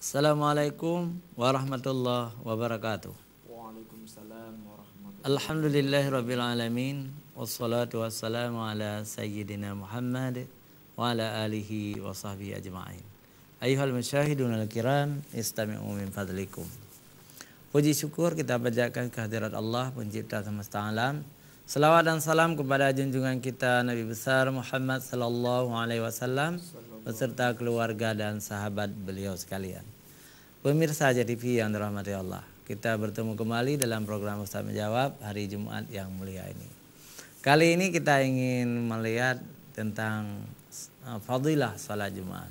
Assalamualaikum warahmatullahi wabarakatuh. Waalaikumsalam warahmatullahi Alhamdulillahirabbil alamin wassalatu wassalamu ala sayyidina Muhammad wa ala alihi wa sahbihi ajma'in. Ayyuhal musyahidun al-kiram, istami'u min fadlikum. Puji syukur kita panjatkan kehadirat Allah pencipta semesta alam. Selawat dan salam kepada junjungan kita Nabi besar Muhammad sallallahu alaihi wasallam beserta keluarga dan sahabat beliau sekalian. Pemirsa JTV yang dirahmati Allah, kita bertemu kembali dalam program Ustaz Menjawab hari Jumat yang mulia ini. Kali ini kita ingin melihat tentang fadilah salat Jumat.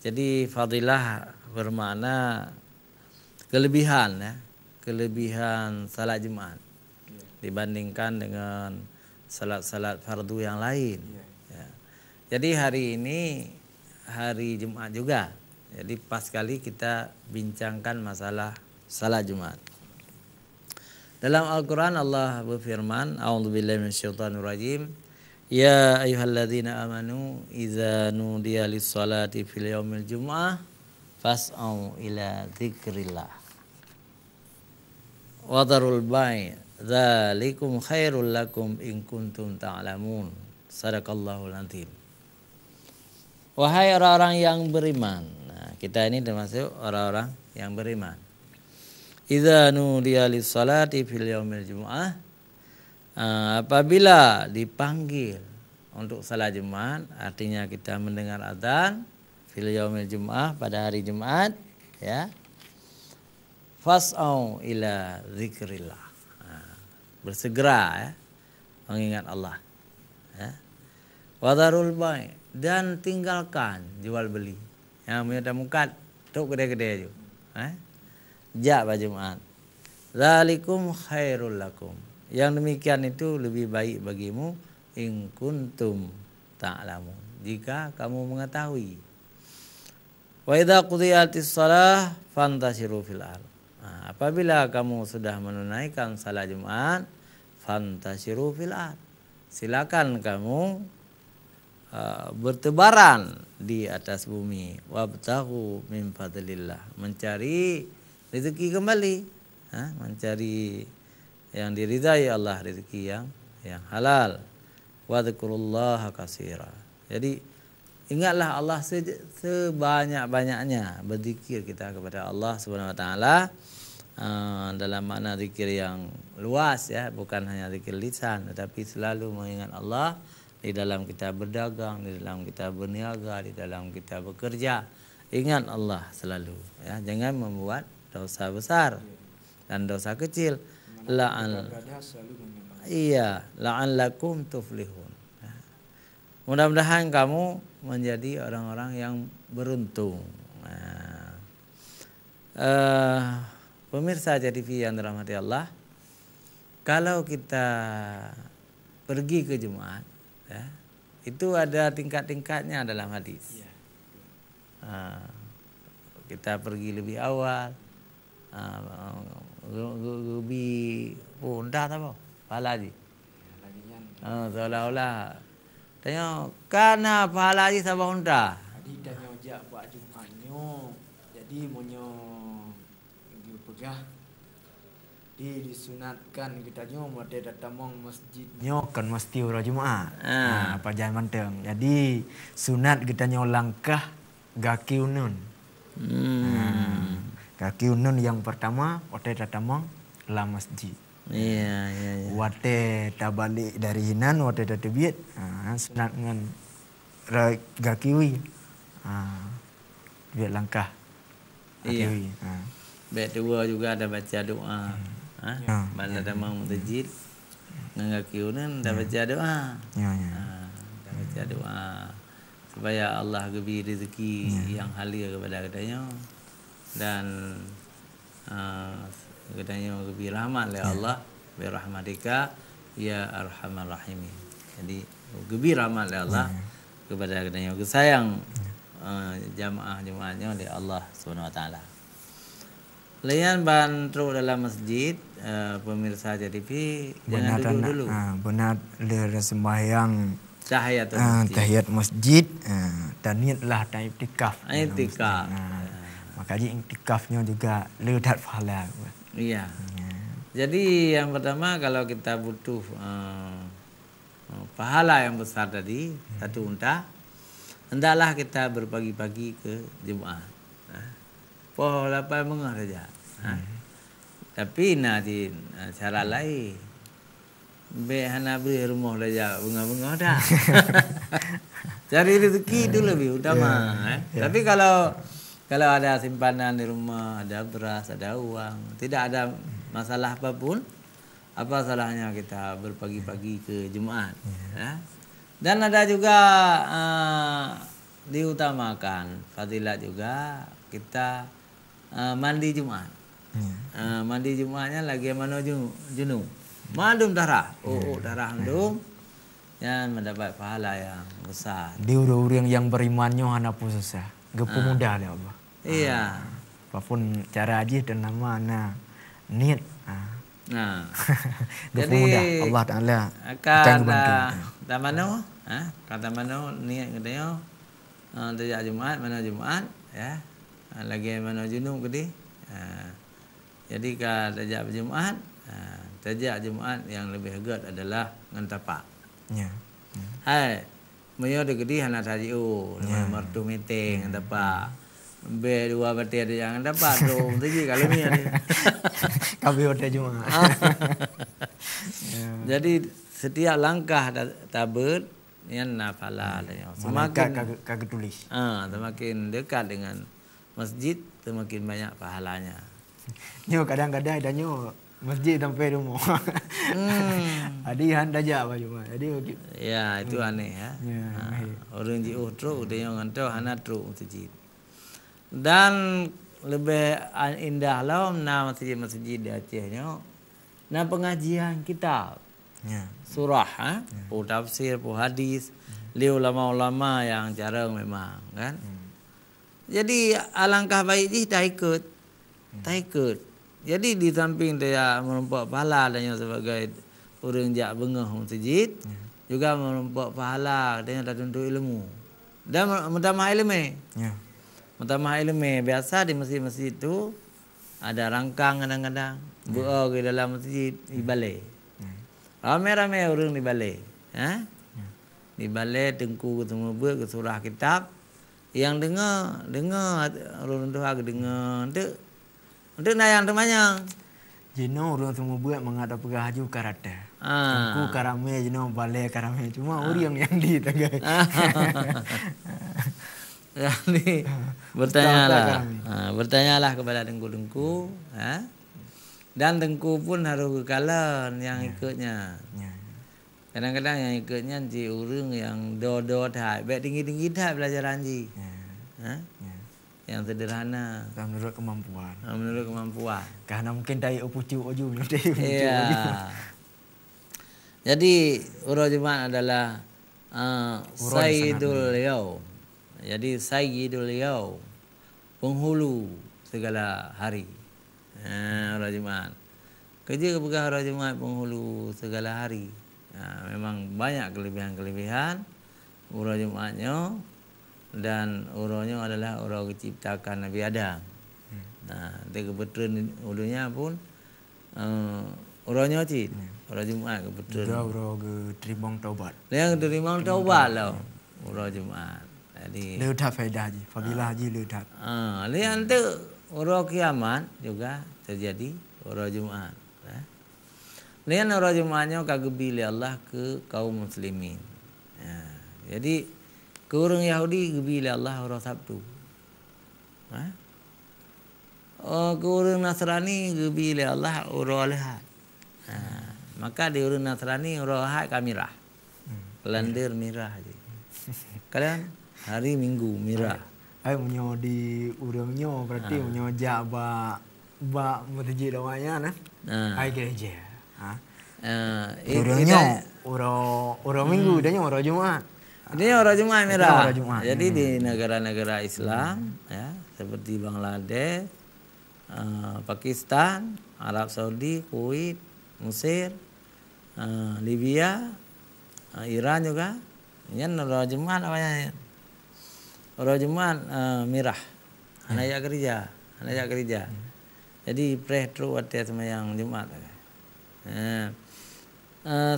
Jadi fadilah bermakna kelebihan, ya, kelebihan salat Jumat dibandingkan dengan salat-salat fardu yang lain. Ya. Jadi hari ini hari Jumat juga. Jadi pas kali kita bincangkan masalah salat Jumat. Dalam Al-Quran Allah berfirman, A'udzubillahi minasyaitonirrajim, Ya ayyuhalladzina amanu idza nudiya lis-salati fil yaumil jum'ah fas'au ila dzikrillah wa dharul bai' dzalikum khairul lakum in kuntum ta'lamun. Sadaqallahul azim. Wahai orang-orang yang beriman. Nah, kita ini termasuk orang-orang yang beriman. Idza nudiya lis-salati fil yaumil jumu'ah, apabila dipanggil untuk salat Jumat, artinya kita mendengar azan fil yaumil jumu'ah pada hari Jumat, ya. Fas'au ila dzikrillah. Bersegera, ya, mengingat Allah, ya. Wadarul bai', dan tinggalkan jual beli. Yang punya mukat tok gede-gede je. Jak pada Jumat. Zalikum khairul lakum. Yang demikian itu lebih baik bagimu in kuntum ta'lamun. Jika kamu mengetahui. Wa idza qudiyatis shalah fantasiru fil ardh. Apabila kamu sudah menunaikan salat Jumat, fantasiru fil ardh. Silakan kamu bertebaran di atas bumi. Wabtaghu min fadlillah, mencari rezeki kembali, mencari yang diridai Allah, rezeki yang halal. Wadhkurullaha katsira. Jadi ingatlah Allah sebanyak-banyaknya, berzikir kita kepada Allah Subhanahu wa taala dalam makna zikir yang luas, ya, bukan hanya zikir lisan tetapi selalu mengingat Allah di dalam kita berdagang, di dalam kita berniaga, di dalam kita bekerja. Ingat Allah selalu, ya, jangan membuat dosa besar dan dosa kecil. La'allakum tuflihun. Mudah-mudahan kamu menjadi orang-orang yang beruntung. Pemirsa JTV yang dirahmati Allah, kalau kita pergi ke Jumat, ya, itu ada tingkat-tingkatnya dalam hadis. Kita pergi lebih awal, lebih unta apa? Pahala haji. Seolah-olah tanya kana pahala haji sabah unta. Jadi tanya ojak buat Jumatnya. Jadi monyo pergi pegah disunatkan kita nyo mate datang masjid nyo kan mesti ora Jumat. Apa jangan manteng. Jadi sunat kita nyo langkah gaki unun. Gaki unun yang pertama wate datang la masjid. Iya. Wate tabalik dari hinan wate datebit. Sunat dengan gaki wi. Biar langkah. Iya. Bet dua juga ada baca doa. Bala damang masjid dengan kaki unan dah baca doa. Dah baca doa supaya Allah beri rezeki yang halia kepada katanya dan katanya beri rahmat oleh Allah, bi rahmatika ya arhamar rahimin. Jadi beri rahmat oleh Allah kepada katanya sayang jamaah Jumatnya oleh Allah Subhanahu wa taala. Layan bantu dalam masjid, pemirsa JTV jangan duduk dulu. Benar le sembahyang tahiyat masjid dan niatlah iktikaf. Iktikaf. Makanya iktikafnya juga ledat pahala. Iya. Jadi yang pertama kalau kita butuh pahala yang besar tadi, satu unta, hendaklah kita berpagi-pagi ke Jumaat. Poh lapai mengah saja. Tapi nanti cara lain. Be hana beri rumah saja bunga-bunga dah. Cari rezeki itu lebih utama. Tapi kalau ada simpanan di rumah, ada beras, ada uang, tidak ada masalah apapun, apa salahnya kita berpagi-pagi ke Jumaat. Dan ada juga diutamakan fadilat juga kita mandi Jumaat. Mandi Jumaatnya lagi mana junub. Mandum darah. Darah handum. Dan mendapat pahala yang besar. Di orang yang berimannya hana pun susah. Gepu mudah ya Allah. Iya. Apapun cara aja dan nama niat. Gepu Jadi mudah Allah Taala. Kata mano niat katanya tajak Jumaat mana Jumaat ya. Lagi mana junub gede. Jadi kalau tajak Jumaat, tajak Jumaat yang lebih hegat adalah ngan tapak. Ya. Hai, mayo de gede hana sajiu, mertu meeting ngan tapak. B2 berarti ada yang dapat tu tadi kalau ni ada. Kami ada Jumaat. Jadi setiap langkah tabut yang nafala semakin kagak tulis. Semakin dekat dengan masjid semakin banyak pahalanya. Nyo kadang-kadang ada nyo masjid sampai rumah. Adi handa aja apa cuma. Jadi ya itu aneh ya. Orang jiuh terus dia yang ngantau hana terus masjid. Dan lebih indah lah masjid di Acehnya. Nah pengajian kitab. Surah, tafsir, hadis, li ulama-ulama yang jarang memang kan. Jadi alangkah baik kita ikut. Jadi di samping dia merompak pahala dan sebagai orang jak bengah masjid, juga merompak pahala dan dah tuntut ilmu. Dan menambah ilmu. Menambah ilmu biasa di masjid-masjid itu ada rangkang kadang-kadang buat di dalam masjid di balai. Ramai-ramai orang di balai. Di balai tengku semua buat ke surah kitab. Yang dengar orang tua dengar untuk nayang temannya. Jino orang semua buat menghadap haju karata. Tengku karame jino balai karame cuma orang yang di tagai. Jadi bertanyalah kepada dengku-dengku, dan dengku pun harus kekalan yang ikutnya. Kadang-kadang yang ikutnya si orang yang do tak, baik tinggi-tinggi tak belajar anji. Yang sederhana. Menurut kemampuan. Menurut kemampuan. Karena mungkin dari upucu-uju. Iya. Jadi urut Jumaat adalah Sayyidul Yaum. Jadi Sayyidul Yaum, penghulu segala hari. Urut Jumaat. Kerja kepegang urut Jumaat penghulu segala hari. Memang banyak kelebihan-kelebihan urut Jumaatnya. Dan urutnya adalah urut diciptakan Nabi Adam. Dia kebetulan urutnya pun urutnya cik. Urut Jumaat kebetulan. Juga urut terima taubat. Yang terima taubat lah urut Jumaat. Jadi ledat faedah haji. Fadilah haji ledat. Lihat tu urut kiamat juga terjadi urut Jumaat. Lihat urut Jumaatnya kagumi oleh Allah ke kaum muslimin. Jadi ke orang Yahudi gebila Allah orang Sabtu. Ke orang Nasrani gebila Allah orang Ahad. Maka di orang Nasrani orang Ahad kamirah. Kalender mirah aja. Kalian hari Minggu mirah. Ai menyo di urangnya berarti menyo jak ba masjid namanya nah. Ai gereja. Urangnya orang Minggu dan orang Jumaat. Ini orang Jumaat merah. Jadi di negara-negara Islam ya, seperti Bangladesh, Pakistan, Arab Saudi, Kuwait, Mesir, Libya, Iran juga. Ini orang Jumaat namanya. Orang Jumaat merah. Anak ajak kerja. Anak ajak kerja. Jadi preh terus ada semayang Jumat.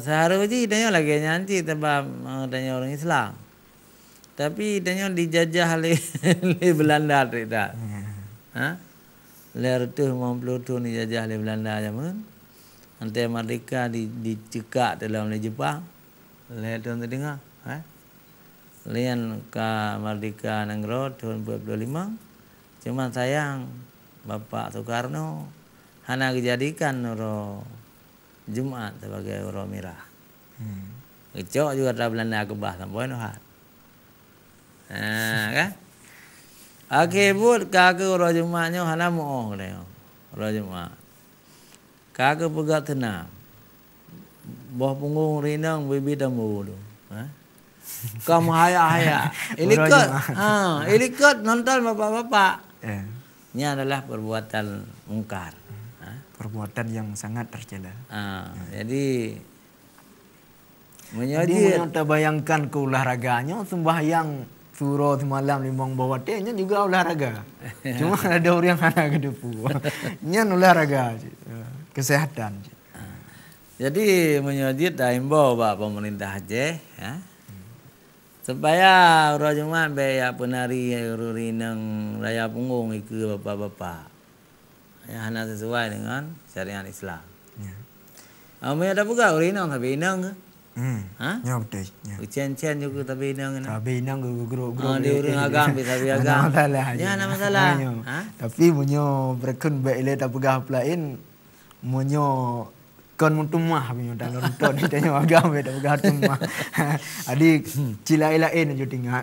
Seharusnya dia lagi nyanyi sebab dia orang Islam. Tapi dia dijajah oleh Belanda tidak. Leher tu 50 tahun dijajah oleh Belanda zaman. Nanti merdeka dicekak dalam Jepang. Leher tu dengar. Lian ke merdeka Negro tahun 45. Cuma sayang Bapak Soekarno hanya dijadikan uro Jumat sebagai uro merah. Kecok juga ada Belanda kebah sampai nuhat. Kan? Akibut kaki uro Jumatnya hanya muong dia. Uro Jumat. Kaki pegat tenang. Bawah punggung rinang bibi damu tu. Kamu haya-haya. Ilikut nonton bapak-bapak. Ini adalah perbuatan mungkar. Perbuatan yang sangat tercela. Jadi menyajid. Dia bayangkan ke olahraganya sembahyang surau semalam limbang bawah tehnya juga olahraga. Cuma ada orang yang hana kedepu. Ini olahraga. Kesehatan. Jadi menyajid dah imbau pak pemerintah Aceh. Supaya orang Jumat bayar penari rinang raya punggung ke bapak-bapak. Yang hanya sesuai dengan syariat Islam. Amai ada pula rinang tapi inang ke? Ya betul. Ucian-cian juga tapi inang. Tapi inang guru-guru. Di orang agam tapi agam. Ya ada masalah. Tapi munyo berkun baik tak pegah pelain munyo kon muntumah punya dan nonton ditanya agam tak pegah tumah. Adik cilai-lain aja tinggal.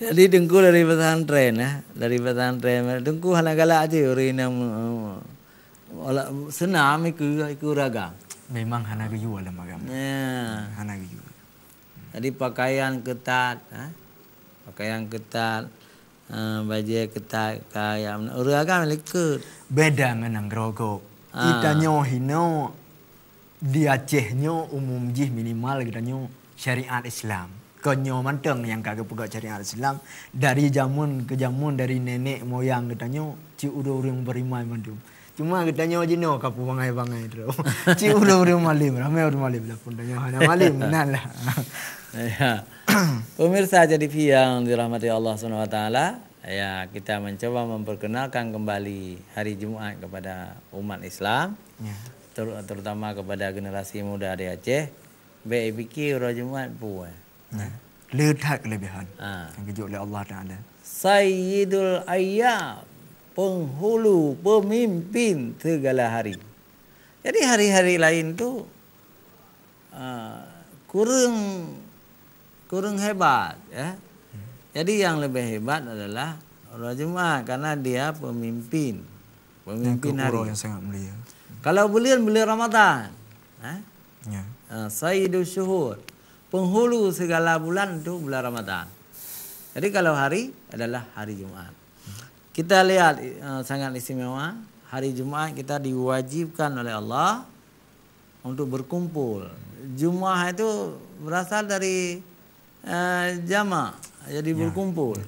Jadi dengku dari pesantren dari pesantren dengku hana galak aja rinang senam ikut ragam. Memang hana kejual dalam agama. Hana kejual. Jadi pakaian ketat, baju ketat, kayak orang agama ikut. Beda dengan gerogok. Kita hino di Acehnya umum jih minimal kita syariat Islam. Konyo manteng yang kagak pegang syariat Islam dari zaman ke zaman dari nenek moyang kita ci udah orang berimai mandum. Cuma kita jino kapu bangai tu. Ci udah orang malim, ramai orang malim lah pun tanya hana malim lah. Ya. Pemirsa jadi yang dirahmati Allah SWT, ya kita mencoba memperkenalkan kembali hari Jumat kepada umat Islam, terutama kepada generasi muda di Aceh. Baik fikir orang Jumat pun. Letak kelebihan yang kejut oleh Allah Taala. Sayyidul Ayyam, penghulu, pemimpin segala hari. Jadi hari-hari lain tu kurang hebat, ya. Jadi yang lebih hebat adalah orang Jumat karena dia pemimpin hari. Yang sangat mulia. Kalau beliau Ramadan, Sayyidul Syuhur, penghulu segala bulan itu bulan Ramadan. Jadi kalau hari adalah hari Jumat. Kita lihat sangat istimewa. Hari Jumat kita diwajibkan oleh Allah untuk berkumpul. Jumat itu berasal dari jama', jadi berkumpul.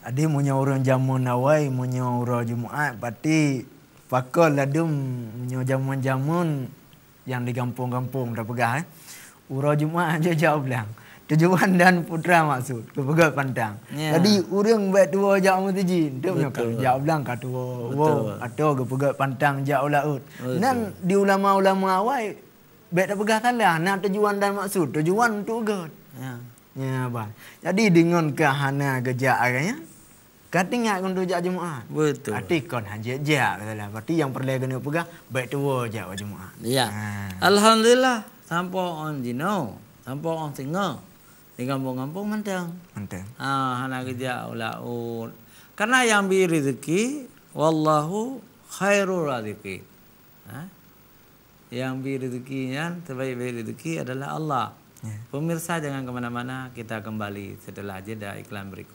Ada punya orang jamu nawai, punya orang Jumat, berarti pakal ladum punya jamun-jamun yang di kampung-kampung dah pegah. Orang Jumat aja jauh bilang. Tujuan dan putra maksud ke pegat pantang. Jadi orang buat dua jauh mesti tu punya kan jauh bilang kat dua atau ke pegat pantang jauh laut. Dan di ulama-ulama awal baik tak pegah salah nak tujuan dan maksud tujuan tu god. Ya bang. Jadi dengan kehana gejak agaknya katingat untuk jak Jumaat. Betul. Arti kon hanje jak katalah. Berarti yang perlu kena pegang baik dua jak Jumaat. Ya. Alhamdulillah sampai on jino, sampai on singa. Di kampung-kampung mantang. Hana kerja ulaut. Karena yang beri rezeki, wallahu khairul raziqin. Yang beri rezekinya, terbaik rezeki adalah Allah. Pemirsa jangan kemana-mana, kita kembali setelah jeda iklan berikut.